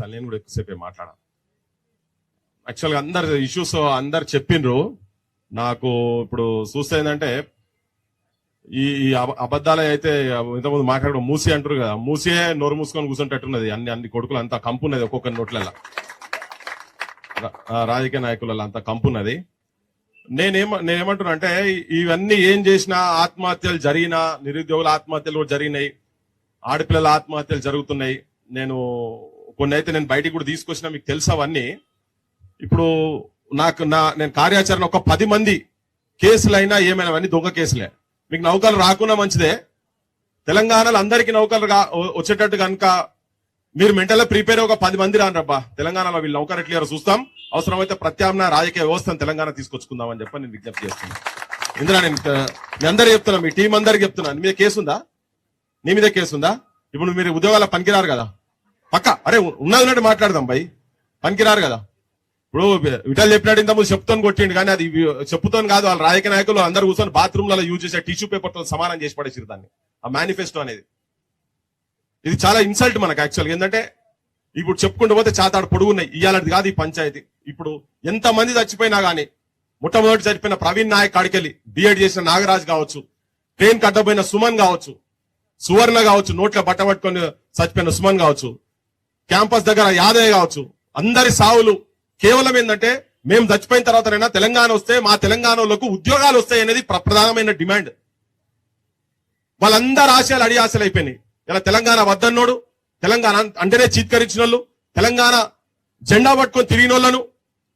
ముగించాలి. నేను కూడా ఎక్కువసేపే మాట్లాడాను. యాక్చువల్గా అందరు ఇష్యూస్ అందరు చెప్పిండ్రు. నాకు ఇప్పుడు చూస్తే ఏంటంటే ఈ అబద్ధాలు అయితే ఇంతకుముందు మాట్లాడడం మూసి అంటారు కదా, మూసియే నోరు మూసుకొని కూర్చుంటట్టున్నది. అన్ని కొడుకులు అంతా కంపున్నది, ఒక్కొక్క నోట్లలో రాజకీయ నాయకులలో అంతా కంపున్నది. నేనేమంటున్నా అంటే ఇవన్నీ ఏం చేసినా ఆత్మహత్యలు జరిగినా, నిరుద్యోగుల ఆత్మహత్యలు కూడా జరిగినాయి, ఆడపిల్లల ఆత్మహత్యలు జరుగుతున్నాయి. నేను కొన్ని అయితే నేను బయటికి కూడా తీసుకొచ్చినా, మీకు తెలుసు అవన్నీ. ఇప్పుడు నేను కార్యాచరణ ఒక 10 మంది కేసులైనా ఏమైనా అవన్నీ దొంగ కేసులే. మీకు నౌకలు రాకున్నా మంచిదే. తెలంగాణలో అందరికీ నౌకలు వచ్చేటట్టు కనుక మీరు మెంటల్ ప్రిపేర్ ఒక 10 మంది రానబ్బా, తెలంగాణలో వీళ్ళు నౌకరు ఎట్లా చూస్తాం, అవసరమైతే ప్రత్యామ్నాయ రాజకీయ వ్యవస్థను తెలంగాణ తీసుకొచ్చుకుందామని చెప్పి నేను విజ్ఞప్తి చేస్తున్నాను. ఇందులో నేను మీ అందరూ చెప్తున్నా, మీ టీం అందరికి చెప్తున్నా, నీ మీద కేసుందా? నీ మీద కేసుందా? ఇప్పుడు మీరు ఉద్యోగాల పనికిరారు కదా, పక్క అరే ఉన్నది మాట్లాడదాం భయ్, పనికిరారు కదా. ఇప్పుడు విటల్ చెప్పినట్టు ఇంతకుముందు చెప్తాను కొట్టిండు, కానీ అది చెప్పుతాను కాదు. వాళ్ళ రాజకీయ నాయకులు అందరు కూర్చొని బాత్రూమ్లలో యూజ్ చేసే టిష్యూ పేపర్ తో సమానం చేసి పడేసారు దాన్ని, ఆ మేనిఫెస్టో అనేది. ఇది చాలా ఇన్సల్ట్ మనకు యాక్చువల్గా. ఏంటంటే ఇప్పుడు చెప్పుకుంటూ పోతే చాతాడు పొడుగున్నాయి. ఇయ్యాలది కాదు ఈ పంచాయతీ. ఇప్పుడు ఎంత మంది చచ్చిపోయినా గానీ, మొట్టమొదటి చచ్చిపోయిన ప్రవీణ్ నాయక్ కాడికెళ్ళి బిఎడ్ చేసిన నాగరాజ్ కావచ్చు, ట్రైన్ కట్టబోయిన సుమన్ కావచ్చు, సువర్ణ కావచ్చు, నోట్ల బట్ట పట్టుకొని చచ్చిపోయిన సుమన్ కావచ్చు, క్యాంపస్ దగ్గర యాదయ్య కావచ్చు, అందరి సావులు కేవలం ఏంటంటే మేము చచ్చిపోయిన తర్వాతనైనా తెలంగాణ వస్తే మా తెలంగాణలోకి ఉద్యోగాలు వస్తాయి అనేది ప్రధానమైన డిమాండ్. వాళ్ళందరూ ఆశయాలు అడి ఆశలు అయిపోయినాయి. ఇలా తెలంగాణ వద్దన్నోడు, తెలంగాణ అంటేనే చీత్కరించిన వాళ్ళు, తెలంగాణ జెండా పట్టుకొని తిరిగినోళ్లను,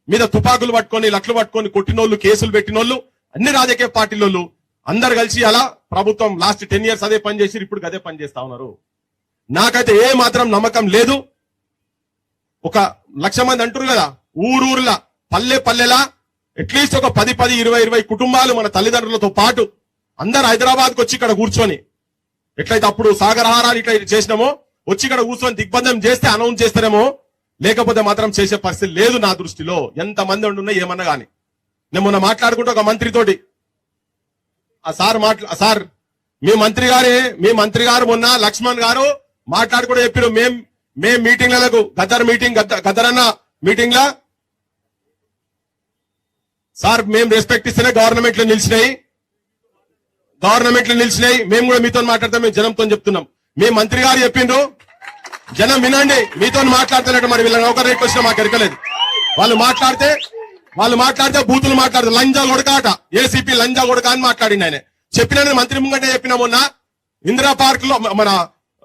మీద తుపాకులు పట్టుకొని లట్లు పట్టుకొని కొట్టినోళ్లు, కేసులు పెట్టినోళ్లు, అన్ని రాజకీయ పార్టీలోళ్ళు అందరు కలిసి అలా ప్రభుత్వం లాస్ట్ 10 years అదే పని చేసి ఇప్పుడు అదే పని చేస్తా ఉన్నారు. నాకైతే ఏ మాత్రం నమ్మకం లేదు. ఒక 1,00,000 మంది అంటారు కదా, ఊరూర్లా పల్లెలా అట్లీస్ట్ ఒక 10, 20 కుటుంబాలు మన తల్లిదండ్రులతో పాటు అందరు హైదరాబాద్కి వచ్చి ఇక్కడ కూర్చొని, ఎట్లయితే అప్పుడు సాగరహారాలు ఇట్లా చేసినామో వచ్చి ఇక్కడ కూర్చొని దిగ్బంధం చేస్తే అనౌన్స్ చేస్తారేమో, లేకపోతే మాత్రం చేసే పరిస్థితి లేదు నా దృష్టిలో. ఎంత మంది ఉండున్నా ఏమన్నా గానీ. నేను మొన్న మాట్లాడుకుంటే ఒక మంత్రితోటి, సార్ మీ మంత్రి గారు మొన్న లక్ష్మణ్ గారు మాట్లాడుకుంటూ చెప్పారు, మేం మీటింగ్లకు గద్దరన్న మీటింగ్ లా సార్ మేము రెస్పెక్ట్ ఇస్తేనే గవర్నమెంట్లు నిలిచినాయి, మేము కూడా మీతో మాట్లాడతాం, మేము జనంతో చెప్తున్నాం. మీ మంత్రి గారు చెప్పిండ్రు, జనం వినండి, మీతో మాట్లాడుతున్నట్టు. మరి వీళ్ళ నౌకర్ రేట్ వచ్చినా మాకు ఎరకలేదు. వాళ్ళు మాట్లాడితే బూతులు మాట్లాడతారు, లంజా కొడకాట, ఏసీపీ లంజా కొడక అని మాట్లాడింది ఆయన. చెప్పిన మంత్రి ముంగంటే చెప్పినా మొన్న ఇందిరా పార్క్ లో మన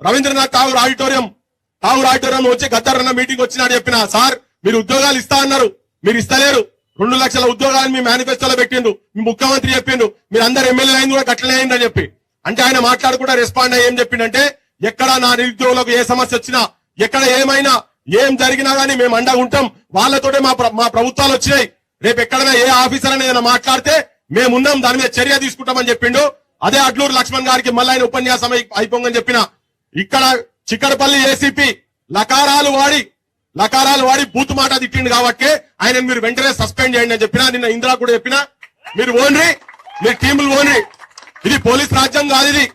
రవీంద్రనాథ్ ఠాగూర్ ఆడిటోరియం వచ్చి గద్దరన్న మీటింగ్ వచ్చినాడు. చెప్పిన సార్ మీరు ఉద్యోగాలు ఇస్తా అన్నారు, మీరు ఇస్తలేరు. 2 లక్షల ఉద్యోగాలు మీ మేనిఫెస్టోలో పెట్టిండు, మీ ముఖ్యమంత్రి చెప్పిండు, మీరు అందరు ఎమ్మెల్యే అయింది కూడా గట్లనే అయిందని చెప్పి. అంటే ఆయన మాట్లాడకుండా రెస్పాండ్ అయ్యి ఏం చెప్పిండంటే, ఎక్కడ నా నిరుద్యోగులకు ఏ సమస్య వచ్చినా, ఎక్కడ ఏమైనా ఏం జరిగినా గానీ మేము అండగా ఉంటాం, వాళ్ళతోటే మా ప్రభుత్వాలు వచ్చినాయి. రేపు ఎక్కడైనా ఏ ఆఫీసర్ అని ఏదైనా మాట్లాడితే మేమున్నాం, దాని మీద చర్య తీసుకుంటామని చెప్పిండు. అదే అడ్లూరు లక్ష్మణ్ గారికి మళ్ళీ ఆయన ఉపన్యాసం అయిపోంగని చెప్పిన. ఇక్కడ చిక్కడపల్లి ఏసీపీ లకారాలు వాడి బూత్ మాట తిట్టిండు కాబట్టి ఆయన మీరు వెంటనే సస్పెండ్ చేయండి అని చెప్పినా. నిన్న ఇందిరా కూడా చెప్పినా, మీరు మీరు టీములు ఓన్రి. ఇది పోలీస్ రాజ్యం కాదు, ఇది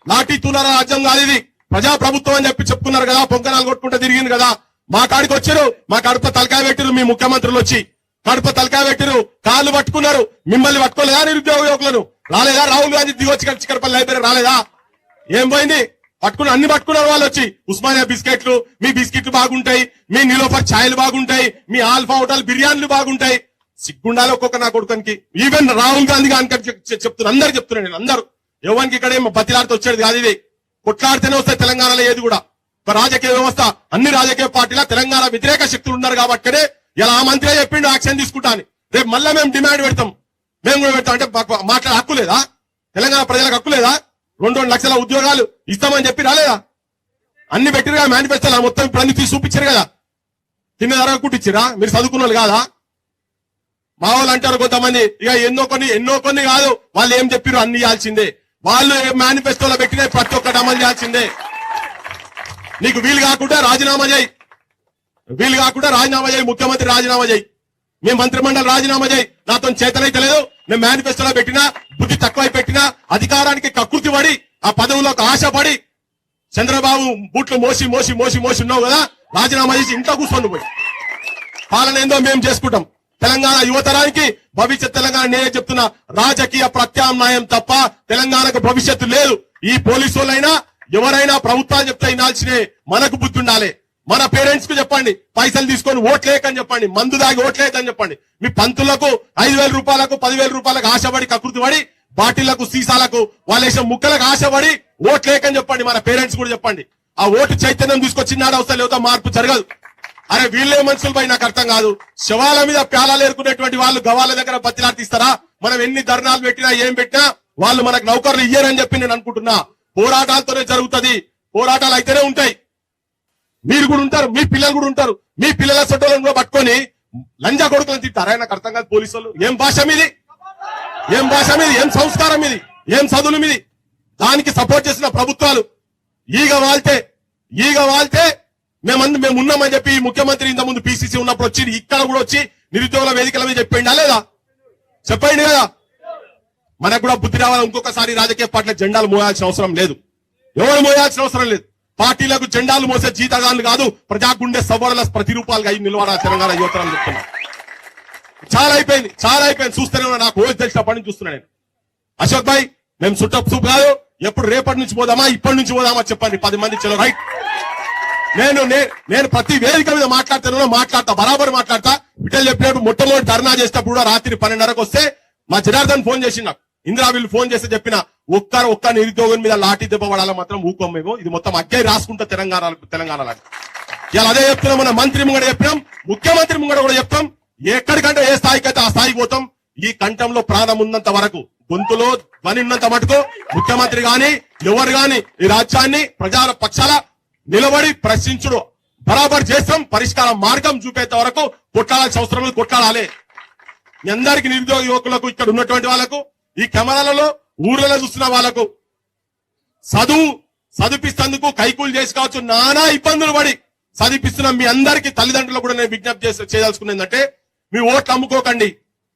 లాఠీ తూలాల రాజ్యం కాదు, ఇది ప్రజాప్రభుత్వం అని చెప్పుకున్నారు కదా, పొంగనాలు కొట్టుకుంటూ తిరిగింది కదా. మా కాడికి వచ్చారు, మా కడుపు తలకాయ పెట్టిరు, మీ ముఖ్యమంత్రులు వచ్చి కడుపు తలకాయ పెట్టిరు, కాళ్ళు పట్టుకున్నారు. మిమ్మల్ని పట్టుకోలేదా నిరుద్యోగ యువకులను? రాలేదా? రాహుల్ గాంధీ దిగొచ్చి చిక్కడపల్లి లైబ్రరీ రాలేదా? ఏం పోయింది? అన్ని పట్టుకున్నారు వాళ్ళు వచ్చి. ఉస్మానియా బిస్కెట్లు, మీ బిస్కెట్లు బాగుంటాయి, మీ నిలోఫర్ ఛాయలు బాగుంటాయి, మీ ఆల్ఫా హోటల్ బిర్యానీలు బాగుంటాయి. సిగ్గుండాలి ఒక్కొక్క నా కొడుకునికి. ఈవెన్ రాహుల్ గాంధీ చెప్తున్నా, అందరు చెప్తున్నాను నేను, అందరూ ఎవరికి ఇక్కడ ఏమో బతిలాడితే వచ్చేది కాదు, ఇది కొట్లాడితేనే వస్తాయి తెలంగాణలో ఏది కూడా. రాజకీయ వ్యవస్థ అన్ని రాజకీయ పార్టీల తెలంగాణ వ్యతిరేక శక్తులు ఉన్నారు కాబట్టి ఇలా ఆ మంత్రి చెప్పిండు యాక్షన్ తీసుకుంటా అని. రేపు మళ్ళా మేము డిమాండ్ పెడతాం, మేము కూడా పెడతాం. అంటే మాట్లాడే హక్కు లేదా? తెలంగాణ ప్రజలకు హక్కు లేదా? 2 లక్షల ఉద్యోగాలు ఇస్తామని చెప్పి రాలేదా? అన్ని పెట్టిరు కదా మేనిఫెస్టోలో, మొత్తం ఇప్పుడు అన్ని తీసి చూపించారు కదా. కింద ధర కుట్టిచ్చిరా? మీరు చదువుకున్న వాళ్ళు కాదా? మా వాళ్ళు అంటారు కొంతమంది, ఇక ఎన్నో కొన్ని కాదు, వాళ్ళు ఏం చెప్పారు అన్ని ఇవ్వాల్సిందే. వాళ్ళు మేనిఫెస్టోలో పెట్టిన ప్రతి ఒక్కటి అమలు చేయాల్సిందే. నీకు వీలు కాకుండా రాజీనామా చేయి, ముఖ్యమంత్రి రాజీనామా చేయి, మీ మంత్రిమండలి రాజీనామా చేయి. నాతో చేతనైతే లేదు. నేను మేనిఫెస్టోలో పెట్టినా, బుద్ధి తక్కువై పెట్టినా, అధికారానికి కకృతి పడి, ఆ పదవులకు ఆశపడి, చంద్రబాబు బూట్లు మోసి ఉన్నావు కదా, రాజీనామా చేసి ఇంట్లో కూర్చొని పోయి పాలన ఏందో మేము చేసుకుంటాం. తెలంగాణ యువతరానికి భవిష్యత్ తెలంగాణ నేనే చెప్తున్నా, రాజకీయ ప్రత్యామ్నాయం తప్ప తెలంగాణకు భవిష్యత్తు లేదు. ఈ పోలీసు వాళ్ళైనా ఎవరైనా ప్రభుత్వాలు చెప్తే వినాల్సినే, మనకు బుద్ధి ఉండాలి. మన పేరెంట్స్ కు చెప్పండి, పైసలు తీసుకొని ఓట్లేకని చెప్పండి, మందు దాగి ఓట్లేకని చెప్పండి. మీ పంతులకు 5,000 రూపాయలకు 10,000 రూపాయలకు ఆశపడి కకృతి పడి బాటిళ్లకు సీసాలకు వాళ్ళేసిన ముక్కలకు ఆశపడి ఓట్లేకని చెప్పండి. మన పేరెంట్స్ కూడా చెప్పండి. ఆ ఓటు చైతన్యం తీసుకొచ్చినాడు అవసరం లేకపోతే మార్పు జరగదు. అరే వీళ్ళే మనుషులు పై నాకు అర్థం కాదు. శవాల మీద ప్యాలాలు ఏరుకునేటువంటి వాళ్ళు గవాల దగ్గర బతిలాడిస్తారా? మనం ఎన్ని ధర్నాలు పెట్టినా ఏం పెట్టినా వాళ్ళు మనకు నౌకర్లు ఇయ్యరని చెప్పి నేను అనుకుంటున్నా. పోరాటాలతోనే జరుగుతుంది, పోరాటాలు అయితేనే ఉంటాయి. మీరు కూడా ఉంటారు, మీ పిల్లలు కూడా ఉంటారు. మీ పిల్లల సొట్టలను కూడా పట్టుకొని లంజా కొడుకులను తింటారా? నాకు అర్థం కాదు. పోలీసు వాళ్ళు ఏం భాష మీది, ఏం భాష మీది, ఏం సంస్కారం మీది, ఏం చదువులు మీది? దానికి సపోర్ట్ చేసిన ప్రభుత్వాలు ఈగ వాళ్తే మేము ఉన్నామని చెప్పి ముఖ్యమంత్రి ఇంత ముందు పిసిసి ఉన్నప్పుడు వచ్చి ఇక్కడ కూడా వచ్చి నిరుద్యోగుల వేదికల మీద చెప్పిండా లేదా? చెప్పండి కదా. మనకు కూడా బుద్ధి రావాలి. ఇంకొకసారి రాజకీయ పార్టీల జెండాలు మోయాల్సిన అవసరం లేదు, ఎవరు మోయాల్సిన అవసరం లేదు. పార్టీలకు జెండాలు మోసే జీతగాళ్ళు కాదు, ప్రజాగుండె సవరణ ప్రతిరూపాలుగా అయి నిలబడాలి తెలంగాణ యువతరాలు చెప్తున్నా. చాలా అయిపోయింది. చూస్తూనే ఉన్నా, నాకు రోజు తెలిసినప్పటి నుంచి చూస్తున్నా నేను. అశోక్ భాయ్, మేము చూపు కాదు. ఎప్పుడు రేపటి నుంచి పోదామా ఇప్పటి నుంచి పోదామా చెప్పండి. 10 మంది చలో రైట్. నేను ప్రతి వేదిక మీద మాట్లాడతా, బరాబర్ మాట్లాడతా. విటల్ చెప్పినట్టు మొట్టమొదటి ధర్నా చేసేటప్పుడు కూడా రాత్రి 12:30కు వస్తే మా జనార్దన్ ఫోన్ చేసి నాకు, ఇందిరా వీళ్ళు ఫోన్ చేస్తే చెప్పిన ఒక్క నిరుద్యోగం మీద లాఠీ దెబ్బ పడాల మాత్రం ఊకోమేమో, ఇది మొత్తం అగ్గే రాసుకుంటా తెలంగాణ లాంటి. ఇలా అదే చెప్తున్నాం. మన మంత్రి ముంగడ చెప్పినాం, ముఖ్యమంత్రి ముంగడ కూడా చెప్తాం. ఎక్కడికంటే ఏ స్థాయికి అయితే ఆ స్థాయికి పోతాం. ఈ కంఠంలో ప్రాణం ఉన్నంత వరకు, గొంతులో ధ్వని ఉన్నంత మటుకు ముఖ్యమంత్రి గాని ఎవరు గాని ఈ రాజ్యాన్ని ప్రజల పక్షాల నిలబడి ప్రశ్నించుడు బరాబర్ చేస్తాం. పరిష్కార మార్గం చూపేంత వరకు కొట్లాడాల్సిన అవసరం లేదు, కొట్లాడాలి. మీ అందరికి నిరుద్యోగ యువకులకు, ఇక్కడ ఉన్నటువంటి వాళ్ళకు, ఈ కెమెరాలలో ఊర్లలో చూస్తున్న వాళ్ళకు చదివిపిస్తేందుకు కైకూలు చేసి కావచ్చు, నానా ఇబ్బందులు పడి చదివిపిస్తున్న మీ అందరికి తల్లిదండ్రులు కూడా నేను విజ్ఞప్తి చేయదలుచుకునేందంటే, మీ ఓట్లు అమ్ముకోకండి.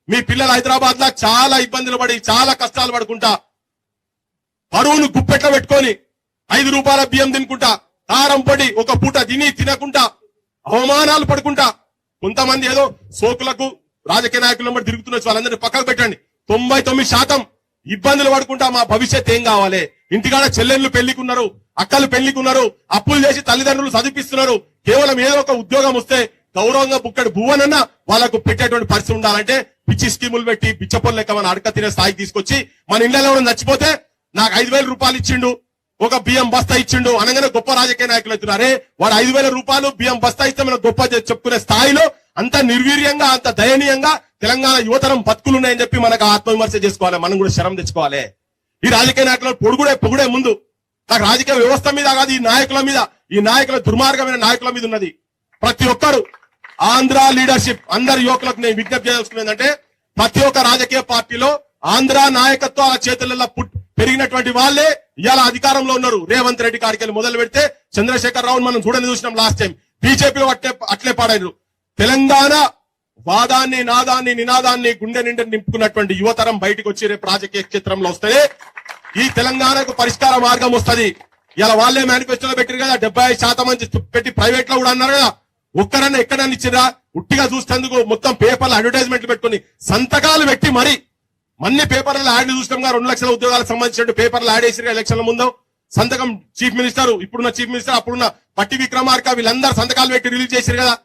మీ పిల్లలు హైదరాబాద్ లో చాలా ఇబ్బందులు పడి చాలా కష్టాలు పడుకుంటా, పరువును గుప్పెట్ల పెట్టుకొని 5 రూపాయల బియ్యం తినుకుంటా, కారం పొడి ఒక పూట తినకుండా అవమానాలు పడుకుంటా, కొంతమంది ఏదో సోకులకు రాజకీయ నాయకులు తిరుగుతున్న వాళ్ళందరినీ పక్కకు పెట్టండి. 99% ఇబ్బందులు పడుకుంటా మా భవిష్యత్ ఏం కావాలి? ఇంటికాడ చెల్లెళ్ళు పెళ్లికున్నారు, అక్కలు పెళ్లికున్నారు, అప్పులు చేసి తల్లిదండ్రులు చదివిస్తున్నారు. కేవలం ఏదో ఒక ఉద్యోగం వస్తే గౌరవంగా బుక్కడి భువనన్నా వాళ్ళకు పెట్టేటువంటి పరిస్థితి ఉండాలంటే పిచ్చి స్కీములు పెట్టి పిచ్చపొలు లెక్క మన అడక తినే స్థాయికి తీసుకొచ్చి, మన ఇళ్లలో చచ్చిపోతే నాకు 5,000 రూపాయలు ఇచ్చిండు, ఒక బియ్యం బస్తా ఇచ్చిండు అనగానే గొప్ప రాజకీయ నాయకులు అవుతున్నారే. వాడు 5,000 రూపాయలు బియ్యం బస్తా ఇస్తే మనం గొప్ప చెప్పుకునే స్థాయిలో అంత నిర్వీర్యంగా, అంత దయనీయంగా తెలంగాణ యువతరం బతుకులున్నాయని చెప్పి మనకు ఆత్మవిమర్శ చేసుకోవాలి. మనం కూడా శరం తెచ్చుకోవాలి. ఈ రాజకీయ నాయకులు పొగుడే ముందు నాకు రాజకీయ వ్యవస్థ మీద కాదు, ఈ నాయకుల మీద, ఈ నాయకుల దుర్మార్గమైన నాయకుల మీద ఉన్నది. ప్రతి ఒక్కరు ఆంధ్ర లీడర్షిప్ అందరి యువకులకు నేను విజ్ఞప్తి చేసుకునేదంటే, ప్రతి ఒక్క రాజకీయ పార్టీలో ఆంధ్ర నాయకత్వాల చేతులలో పెరిగినటువంటి వాళ్ళే ఇవాళ అధికారంలో ఉన్నారు. రేవంత్ రెడ్డి గారికి మొదలు పెడితే చంద్రశేఖర్ రావు మనం చూసినాం లాస్ట్ టైం. బీజేపీలో అట్లే పాడారు. తెలంగాణ వాదాన్ని, నాదాన్ని, నినాదాన్ని గుండె నిండా నింపుకున్నటువంటి యువతరం బయటకు వచ్చి రేపు రాజకీయ క్షేత్రంలో వస్తే ఈ తెలంగాణకు పరిష్కార మార్గం వస్తుంది. ఇలా వాళ్ళే మేనిఫెస్టోలో పెట్టారు కదా, 70% మంది పెట్టి ప్రైవేట్ లో కూడా అన్నారు కదా. ఒక్కరన్నా ఎక్కడన్నా ఇచ్చిరా? ఉట్టిగా చూసేందుకు మొత్తం పేపర్లు అడ్వర్టైజ్మెంట్లు పెట్టుకుని సంతకాలు పెట్టి మరి అన్ని పేపర్లలో యాడ్ చూసినాం. 2 లక్షల ఉద్యోగాలకు సంబంధించిన పేపర్లు యాడ్ చేసి ఎలక్షన్ల ముందు సంతకం చీఫ్ మినిస్టర్, ఇప్పుడున్న చీఫ్ మినిస్టర్, అప్పుడున్న పట్టి విక్రమార్క వీళ్ళందరూ సంతకాలు పెట్టి రిలీజ్ చేశారు కదా.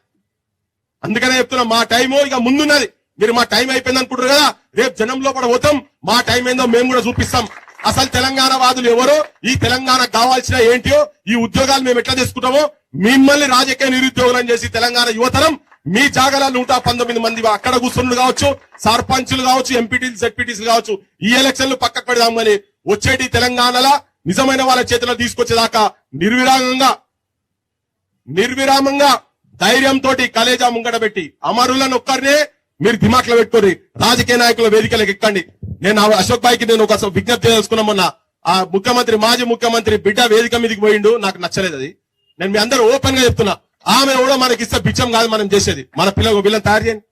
అందుకనే చెప్తున్నా, మా టైము ఇక ముందున్నది. మీరు మా టైం అయిపోయింది అనుకుంటారు కదా, రేపు జనం లోపల పోతాం, మా టైం ఏందో మేము కూడా చూపిస్తాం. అసలు తెలంగాణ వాదులు ఎవరో, ఈ తెలంగాణకు కావాల్సిన ఏంటియో, ఈ ఉద్యోగాలు మేము ఎట్లా తీసుకుంటామో, మిమ్మల్ని రాజకీయ నిరుద్యోగులను చేసి తెలంగాణ యువతరం మీ జాగాల 119 మంది అక్కడ కూర్చున్నారు కావచ్చు, సర్పంచులు కావచ్చు, ఎంపీటీలు, జెడ్పీటీలు కావచ్చు, ఈ ఎలక్షన్లు పక్కకు పెడదాం అని వచ్చేటి తెలంగాణలో నిజమైన వాళ్ళ చేతిలో తీసుకొచ్చేదాకా నిర్విరామంగా ధైర్యంతో కలేజా ముంగడ పెట్టి అమరులను ఒక్కరినే మీరు దిమాక్లో పెట్టుకోండి. రాజకీయ నాయకుల వేదికలకు ఎక్కండి. నేను అశోక్ భాయ్కి నేను ఒక విజ్ఞప్తి చేసుకున్నామన్నా, ఆ ముఖ్యమంత్రి, మాజీ ముఖ్యమంత్రి బిడ్డ వేదిక మీదకి పోయిండు, నాకు నచ్చలేదు అది. నేను మీ అందరూ ఓపెన్ గా చెప్తున్నా, ఆమె కూడా మనకి ఇస్తే బిచ్చం కాదు మనం చేసేది. మన వీళ్ళని తయారు చేయండి,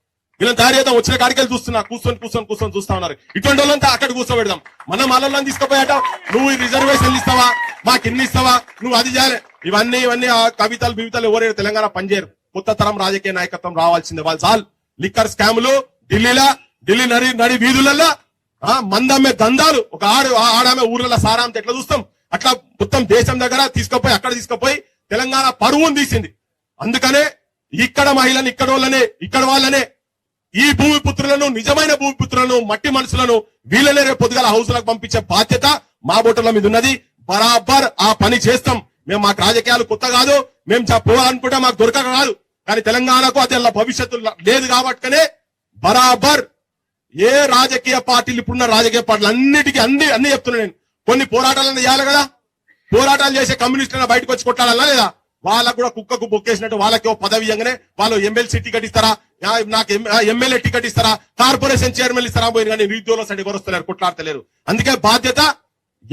వీళ్ళని తయారు చేద్దాం. వచ్చిన కాడికి చూస్తున్నా, కూర్చొని చూస్తా ఉన్నారు. ఇటువంటి వాళ్ళంతా అక్కడ కూర్చోబెడదాం. మనం వాళ్ళని తీసుకుపోయాట నువ్వు ఈ రిజర్వేషన్లు ఇస్తావా, మాకు ఇన్ని ఇస్తావా, నువ్వు అది చేయాలి. ఇవన్నీ ఆ కవితలు బివితలు ఎవరైనా తెలంగాణ పనిచేయరు. కొత్త తరం రాజకీయ నాయకత్వం రావాల్సిందే. వాళ్ళు చాలు లిక్కర్ స్కాములు ఢిల్లీ నడి వీధులలో మందమ్మే దందాలు. ఒక ఆడామే ఊర్లలో సారాంత ఎట్లా చూస్తాం అట్లా మొత్తం దేశం దగ్గర తీసుకుపోయి అక్కడ తీసుకుపోయి తెలంగాణ పరువును తీసింది. అందుకనే ఇక్కడ మహిళలు ఇక్కడ వాళ్ళనే ఈ భూమి పుత్రులను, నిజమైన భూమి పుత్రులను, మట్టి మనుషులను వీళ్ళనే రేపు పొద్దుగాల హౌస్లకు పంపించే బాధ్యత మా బోటల మీద ఉన్నది. బరాబర్ ఆ పని చేస్తాం. మేము మాకు రాజకీయాలు కొత్త కాదు, మేము పోవాలనుకుంటే మాకు దొరకక కాదు. కానీ తెలంగాణకు అది భవిష్యత్తు లేదు కాబట్టినే బరాబర్ ఏ రాజకీయ పార్టీలు ఇప్పుడున్న రాజకీయ పార్టీలు అన్నిటికీ అన్ని చెప్తున్నా నేను. కొన్ని పోరాటాలను చేయాలి కదా, పోరాటాలు చేసే కమ్యూనిస్టులను బయటకు వచ్చి కొట్టాలన్నా లేదా? వాళ్ళకు కూడా కుక్కకు బొక్కేసినట్టు వాళ్ళకి పదవి ఇవ్వగానే వాళ్ళు ఎమ్మెల్సీ టికెట్ ఇస్తారా, నాకు ఎమ్మెల్యే టికెట్ ఇస్తారా, కార్పొరేషన్ చైర్మన్ ఇస్తారా పోయి కానీ నిరుద్యోగుల సైడ్ ఎవరు వస్తలేరు, కొట్లాడతలేరు. అందుకే బాధ్యత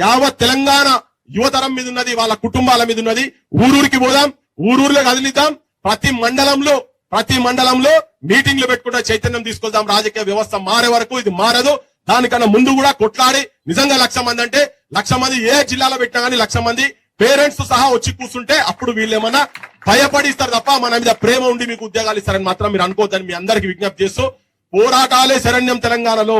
యావత్ తెలంగాణ యువతరం మీద ఉన్నది, వాళ్ళ కుటుంబాల మీద ఉన్నది. ఊరూరికి పోదాం, ఊరూరులో కదిలిద్దాం. ప్రతి మండలంలో మీటింగ్లు పెట్టుకుంటే చైతన్యం తీసుకొద్దాం. రాజకీయ వ్యవస్థ మారే వరకు ఇది మారదు. దానికన్నా ముందు కూడా కొట్లాడి నిజంగా 1,00,000 మంది అంటే 1,00,000 మంది ఏ జిల్లాలో పెట్టినా కానీ 1,00,000 మంది పేరెంట్స్ సహా వచ్చి కూర్చుంటే అప్పుడు వీళ్ళేమన్నా భయపడిస్తారు తప్ప మన మీద ప్రేమ ఉండి మీకు ఉద్యోగాలు ఇస్తారని మాత్రం మీరు అనుకోవద్దని మీ అందరికి విజ్ఞప్తి చేస్తూ, పోరాటాలే శరణ్యం తెలంగాణలో.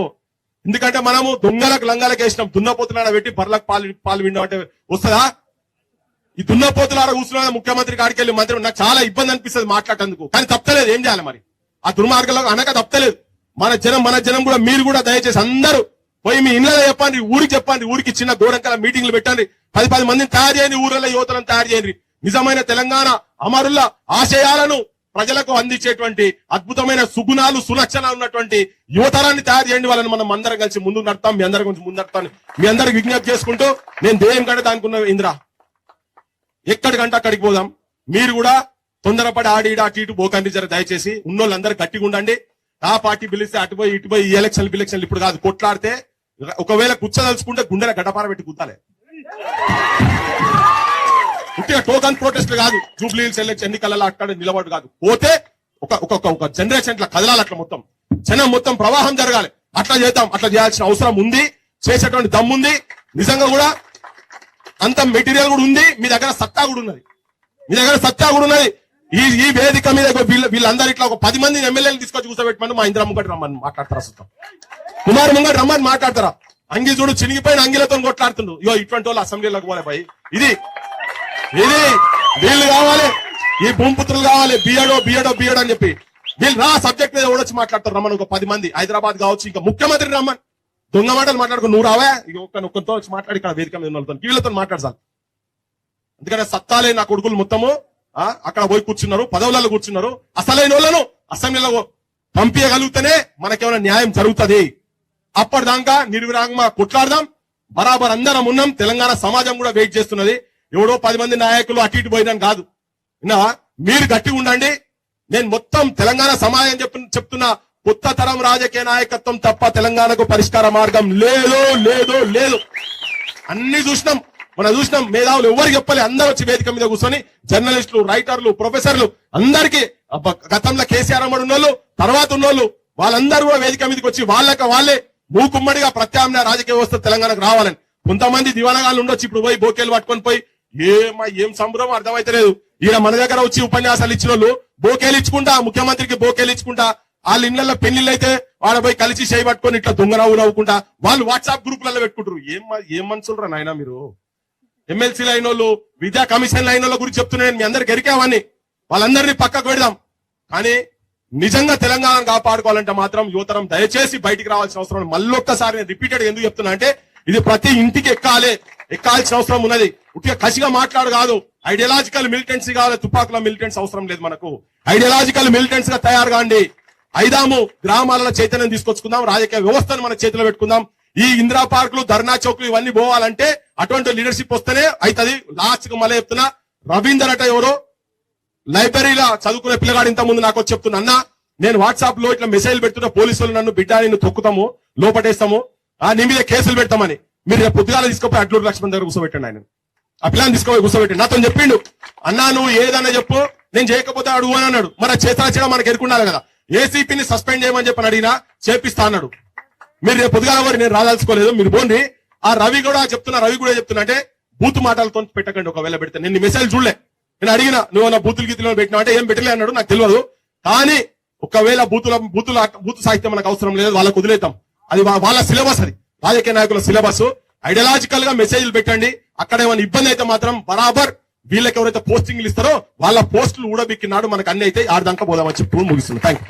ఎందుకంటే మనము దొంగలకు లంగాలకు వేసినాం, దున్నపోతులాడ పెట్టి బర్లకు పాలు విండం అంటే వస్తుందా? ఈ దున్నపోతులాడ కూర్చున్న ముఖ్యమంత్రి కాడికి వెళ్ళి మంత్రి నాకు చాలా ఇబ్బంది అనిపిస్తుంది మాట్లాడేందుకు. కానీ తప్పలేదు, ఏం చేయాలి మరి? ఆ దుర్మార్గంలో అనక తప్పలేదు. మన జనం కూడా మీరు కూడా దయచేసి అందరూ పోయి మీ ఇళ్ళలో చెప్పండి, ఊరికి చెప్పండి. ఊరికి చిన్న గోరంకల మీటింగ్లు పెట్టండి. 10 మందిని తయారు చేయండి, ఊర్లలో యువతలను తయారు చేయండి. నిజమైన తెలంగాణ అమరుల ఆశయాలను ప్రజలకు అందించేటువంటి అద్భుతమైన సుగుణాలు సులక్షణాలు ఉన్నటువంటి యువతరాన్ని తయారు చేయండి. వాళ్ళని మనం అందరం కలిసి ముందుకు నడతాం. మీ అందరి గురించి ముందు నడతాం. మీ అందరికి విజ్ఞప్తి చేసుకుంటూ నేను దేయం కంటే దానికి ఉన్న ఇంద్ర ఎక్కడికంటే అక్కడికి పోదాం. మీరు కూడా తొందరపడి ఆడి అటు ఇటు పోకండి. జర దయచేసి ఉన్నోళ్ళందరూ గట్టిగా ఉండండి. ఆ పార్టీ పిలిస్తే అటుపోయి ఇటుపోయి ఈ ఎలక్షన్లు ఇప్పుడు కాదు. కొట్లాడితే ఒకవేళ కూర్చోదలుచుకుంటే గుండెల గడ్డపార పెట్టి కూర్చాలి. ఉట్టిగా టోకన్ ప్రొటెస్ట్ కాదు, జూబ్లీ హిల్స్ ఎన్నికలలో అక్కడ నిలబడు కాదు. పోతే ఒక జనరేషన్ ఇట్లా కదలాలి. అట్లా మొత్తం జనం మొత్తం ప్రవాహం జరగాలి. అట్లా చేద్దాం. అట్లా చేయాల్సిన అవసరం ఉంది. చేసేటువంటి దమ్ముంది. నిజంగా కూడా అంత మెటీరియల్ కూడా ఉంది. మీ దగ్గర సత్తా కూడా ఉన్నది. ఈ వేదిక మీద వీళ్ళందరూ ఇట్లా ఒక 10 మంది ఎమ్మెల్యేలు తీసుకొచ్చి కూర్చోబెట్టమని మా ఇందిరా ముంగటి రమ్మని మాట్లాడతారా? సుతం కుమార్ ముంగటి రమ్మని మాట్లాడతారా? అంగి చూడు చినిగిపోయిన అంగిలతో కొట్లాడుతుండు. ఇగో ఇటువంటి వాళ్ళు అసెంబ్లీలోకి పోలే పోయి ఇది వీళ్ళు కావాలి, ఈ భూమిపుత్రులు కావాలి. బియడో అని చెప్పి వీళ్ళు రా సబ్జెక్ట్ మీద ఓడొచ్చి మాట్లాడతారు. రమ్మని ఒక 10 మంది హైదరాబాద్ కావచ్చు, ఇంకా ముఖ్యమంత్రి రమ్మని దొంగ మాటలు మాట్లాడుకో. నువ్వు రావా ఇక ఒక్కతో వచ్చి మాట్లాడి ఇక్కడ వేదిక మీద ఉన్న వీళ్ళతో మాట్లాడతాను. ఎందుకంటే సత్తాలే నా కొడుకులు మొత్తము అక్కడ పోయి కూర్చున్నారు, పదవులలో కూర్చున్నారు. అసలైన వాళ్ళను అసెంబ్లీలో పంపించగలిగితేనే మనకేమైనా న్యాయం జరుగుతుంది. అప్పటిదాకా నిర్విరాగంగా కొట్లాడదాం. బరాబర్ అందరం ఉన్నాం. తెలంగాణ సమాజం కూడా వెయిట్ చేస్తున్నది. ఎవడో 10 మంది నాయకులు అటు ఇటు పోయినా కాదు. మీరు గట్టిగా ఉండండి. నేను మొత్తం తెలంగాణ సమాజం చెప్తున్నా, కొత్త తరం రాజకీయ నాయకత్వం తప్ప తెలంగాణకు పరిష్కార మార్గం లేదు. అన్ని చూసినాం. మేధావులు ఎవరు చెప్పలే. అందరూ వచ్చి వేదిక మీద కూర్చొని జర్నలిస్టులు, రైటర్లు, ప్రొఫెసర్లు అందరికీ గతంలో కేసీఆర్ అమ్మడు ఉన్నోళ్ళు, తర్వాత ఉన్నోళ్ళు వాళ్ళందరూ కూడా వేదిక మీదకి వచ్చి వాళ్ళే మూకుమ్మడిగా ప్రత్యామ్నాయ రాజకీయ వ్యవస్థ తెలంగాణకు రావాలని. కొంతమంది దివానగాళ్ళు ఉండొచ్చు. ఇప్పుడు పోయి బోకేలు పట్టుకొని పోయి ఏం సంబరం అర్థమైతలేదు. ఈయన మన దగ్గర వచ్చి ఉపన్యాసాలు ఇచ్చిన వాళ్ళు బోకేలు ఇచ్చుకుంటా, ముఖ్యమంత్రికి బోకేలు ఇచ్చుకుంటా, వాళ్ళ ఇళ్లలో పెళ్లిళ్ళు అయితే వాళ్ళ పోయి కలిసి చేయి పట్టుకొని ఇట్లా దొంగ నవ్వుకుంటా వాళ్ళు వాట్సాప్ గ్రూపులలో పెట్టుకుంటారు. ఏం మనుషులు రా నాయన మీరు? ఎమ్మెల్సీలు అయిన వాళ్ళు, విద్యా కమిషన్లు అయిన వాళ్ళ గురించి చెప్తున్నాను. మీ అందరికి ఎరికావని వాళ్ళందరినీ పక్కకు పెడదాం. కానీ నిజంగా తెలంగాణను కాపాడుకోవాలంటే మాత్రం యువతరం దయచేసి బయటికి రావాల్సిన అవసరం. మళ్ళొక్కసారి నేను రిపీటెడ్ ఎందుకు చెప్తున్నా అంటే ఇది ప్రతి ఇంటికి ఎక్కాల్సిన అవసరం ఉన్నది. ఉట్టిగా కసిగా మాట్లాడు కాదు. ఐడియాలజికల్ మిలిటెన్సీ కావాలి. తుపాకుల మిలిటెన్స్ అవసరం లేదు మనకు. ఐడియాలజికల్ మిలిటెన్స్ గా తయారు కాండి. ఐదాము గ్రామాలలో చైతన్యం తీసుకొచ్చుకుందాం. రాజకీయ వ్యవస్థను మన చేతిలో పెట్టుకుందాం. ఈ ఇందిరా పార్కులు, ధర్నా చౌక్లు ఇవన్నీ పోవాలంటే అటువంటి లీడర్షిప్ వస్తేనే అవుతుంది. లాస్ట్ కు మళ్ళీ చెప్తున్నా, రవీందర్ అట ఎవరో లైబ్రరీలో చదువుకునే పిల్లగాడు ఇంత ముందు నాకు వచ్చి చెప్తున్నా, అన్న నేను వాట్సాప్ లో ఇట్లా మెసేజ్ పెడుతున్నా, పోలీసులు నన్ను బిడ్డ నిన్ను తొక్కుతాము, లోపటేస్తాము, నీ మీద కేసులు పెడతామని. మీరు రేపు పొద్దుగాల తీసుకుపోయి అడ్లూరు లక్ష్మణ్ దగ్గర కూర్చోబెట్టండి. ఆయన ఆ పిల్లని తీసుకుపోయి కూర్చోబెట్టండి. నాతో చెప్పిండు, అన్నా నువ్వు ఏదన్నా చెప్పు, నేను చేయకపోతే అడుగు అని అన్నాడు. మరి చేతన చేయడం మనకు ఎరుకుండాలి కదా. ఏసీపీని సస్పెండ్ చేయమని చెప్పని అడిగినా చేపిస్తా అన్నాడు. మీరు రేపు పొద్దుగా నేను రాదాల్చుకోలేదు, మీరు పోండి. ఆ రవి కూడా చెప్తున్నా అంటే బూత్ మాటలతో పెట్టకండి. ఒకవేళ పెడితే నేను మెసేజ్ చూడలే, నేను అడిగిన నువ్వు నా బూతులు గీతులు పెట్టినా అంటే ఏం పెట్టలే అన్నాడు, నాకు తెలియదు. కానీ ఒకవేళ బూత్ సాహిత్యం మనకు అవసరం లేదు, వాళ్ళకు వదిలేతాం. అది వాళ్ళ సిలబస్, అది రాజకీయ నాయకుల సిలబస్. ఐడియాలజికల్ గా మెసేజ్లు పెట్టండి. అక్కడ ఏమైనా ఇబ్బంది అయితే మాత్రం బరాబర్ వీళ్ళకి ఎవరైతే పోస్టింగ్లు ఇస్తారో వాళ్ళ పోస్టులు ఊడబిక్కినాడు మనకు అన్ని అయితే ఆడదాకా పోదామని చెప్తూ ముగిస్తుంది. Thank you.